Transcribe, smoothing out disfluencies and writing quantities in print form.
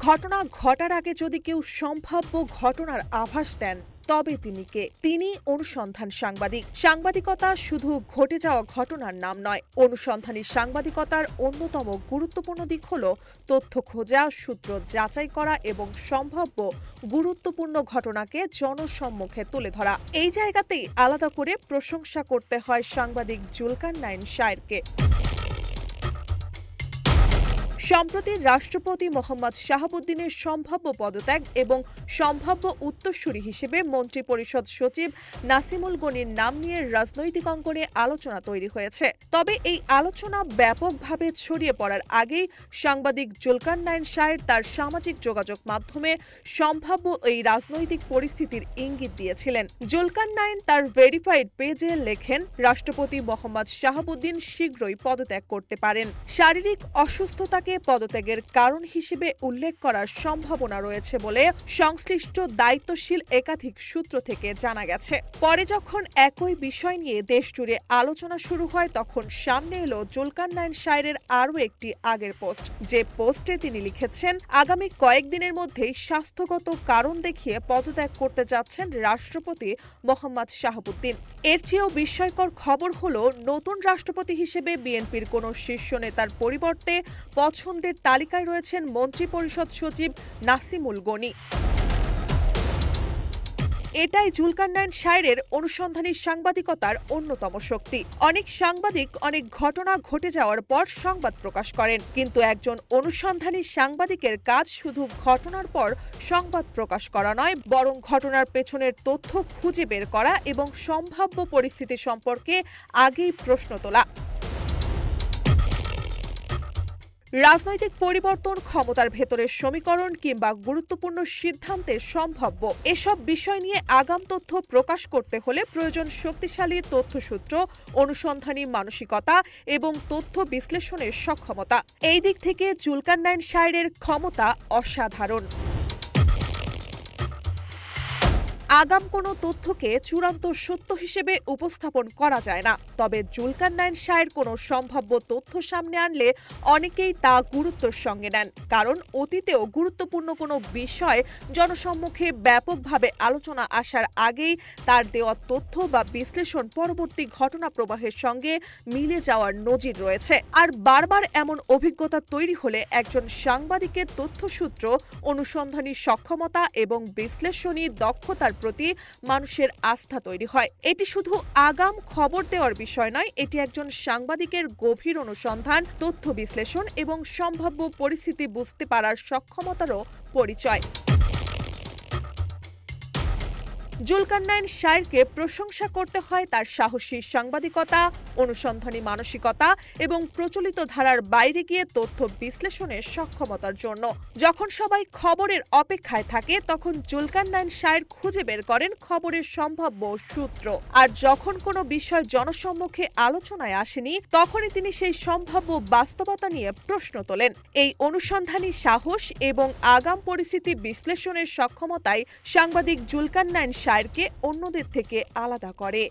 ঘটনা ঘটার আগে যদি কেউ সম্ভাব্য ঘটনার আভাস দেন তবে তিনি কে? তিনি অনুসন্ধান সাংবাদিক। সাংবাদিকতা শুধু ঘটে যাওয়া ঘটনার নাম নয়। অনুসন্ধানী সাংবাদিকতার অন্যতম গুরুত্বপূর্ণ দিক হল তথ্য খোঁজা, সূত্র যাচাই করা এবং সম্ভাব্য গুরুত্বপূর্ণ ঘটনাকে জনসম্মুখে তুলে ধরা। এই জায়গাতেই আলাদা করে প্রশংসা করতে হয় সাংবাদিক জুলকারনাইন শায়েরকে। সম্প্রতি রাষ্ট্রপতি মোহাম্মদ শাহাবুদ্দিনের সম্ভাব্য পদত্যাগ এবং সম্ভাব্য উত্তরসূরি হিসেবে মন্ত্রিপরিষদ সচিব নাসিমুল গনির নাম নিয়ে রাজনৈতিক অঙ্গনে আলোচনা তৈরি হয়েছে। তবে এই আলোচনা ব্যাপকভাবে ছড়িয়ে পড়ার আগেই সাংবাদিক জুলকারনাইন শায়ের তার সামাজিক যোগাযোগ মাধ্যমে সম্ভাব্য এই রাজনৈতিক পরিস্থিতির ইঙ্গিত দিয়েছিলেন। জুলকারনাইন তার ভেরিফাইড পেজে লেখেন, রাষ্ট্রপতি মোহাম্মদ শাহাবুদ্দিন শীঘ্রই পদত্যাগ করতে পারেন। শারীরিক অসুস্থতাকে পদত্যাগের কারণ হিসেবে উল্লেখ করার সম্ভাবনা রয়েছে বলে সংশ্লিষ্ট দায়িত্বশীল একাধিক সূত্র থেকে জানা গেছে। পরে যখন একই বিষয় নিয়ে দেশজুড়ে আলোচনা শুরু হয় তখন সামনে এলো জুলকারনাইন শায়েরের আরও একটি আগের পোস্ট। যে পোস্টে তিনি লিখেছেন, আগামী কয়েকদিনের মধ্যেই স্বাস্থ্যগত কারণ দেখিয়ে পদত্যাগ করতে যাচ্ছেন রাষ্ট্রপতি মোহাম্মদ শাহাবুদ্দিন। এর চেয়েও বিস্ময়কর খবর হলো, নতুন রাষ্ট্রপতি হিসেবে বিএনপির কোনো শীর্ষ নেতার পরিবর্তে পছন্দের তালিকায় রয়েছেন মন্ত্রিপরিষদ সচিব নাসিমুল গনি। এটাই জুলকারনাইন শায়েরের অনুসন্ধানী সাংবাদিকতার অন্যতম শক্তি। অনেক সাংবাদিক অনেক ঘটনা ঘটে যাওয়ার পর সংবাদ প্রকাশ করেন, কিন্তু একজন অনুসন্ধানী সাংবাদিকের কাজ শুধু ঘটনার পর সংবাদ প্রকাশ করা নয়, বরং ঘটনার পেছনের তথ্য খুঁজে বের করা এবং সম্ভাব্য পরিস্থিতি সম্পর্কে আগেই প্রশ্ন তোলা। রাজনৈতিক পরিবর্তন, ক্ষমতার ভেতরের সমীকরণ কিংবা গুরুত্বপূর্ণ সিদ্ধান্তের সম্ভাব্য এসব বিষয় নিয়ে আগাম তথ্য প্রকাশ করতে হলে প্রয়োজন শক্তিশালী তথ্যসূত্র, অনুসন্ধানী মানসিকতা এবং তথ্য বিশ্লেষণের সক্ষমতা। এই দিক থেকে জুলকারনাইন শায়েরের ক্ষমতা অসাধারণ। আগাম কোনো তথ্যকে চূড়ান্ত সত্য হিসেবে উপস্থাপন করা যায় না, তবে জুলকারনাইন শায়ের কোনো সম্ভাব্য তথ্য সামনে আনলে অনেকেই তা গুরুত্বের সঙ্গে নেন, কারণ অতীতেও গুরুত্বপূর্ণ কোনো বিষয় জনসম্মুখে ব্যাপকভাবে আলোচনা আসার আগেই তার দেওয়া তথ্য বা বিশ্লেষণ পরবর্তী ঘটনা প্রবাহের সঙ্গে মিলে যাওয়ার নজির রয়েছে। আর বারবার এমন অভিজ্ঞতা তৈরি হলে একজন সাংবাদিকের তথ্যসূত্র, অনুসন্ধানী সক্ষমতা এবং বিশ্লেষণী দক্ষতার প্রতি মানুষের আস্থা তৈরি হয়। এটি শুধু আগাম খবর দেওয়ার বিষয় নয়, এটি একজন সাংবাদিকের গভীর অনুসন্ধান, তথ্য বিশ্লেষণ এবং সম্ভাব্য পরিস্থিতি বুঝতে পারার সক্ষমতারও পরিচয়। জুলকারনাইন শায়েরকে প্রশংসা করতে হয় তার সাহসী সাংবাদিকতা, অনুসন্ধানী মানসিকতা এবং প্রচলিত ধারার বাইরে গিয়ে তথ্য বিশ্লেষণের সক্ষমতার জন্য। যখন সবাই খবরের অপেক্ষায় থাকে তখন জুলকারনাইন শায়ের খুঁজে বের করেন খবরের সম্ভাব্য সূত্র, আর যখন কোনো বিষয় জনসম্মুখে আলোচনায় আসেনি তখনই তিনি সেই সম্ভাব্য বাস্তবতা নিয়ে প্রশ্ন তোলেন। এই অনুসন্ধানী সাহস এবং আগাম পরিস্থিতি বিশ্লেষণের সক্ষমতাই সাংবাদিক জুলকারনাইন শায়েরকে অন্যদের থেকে আলাদা করে।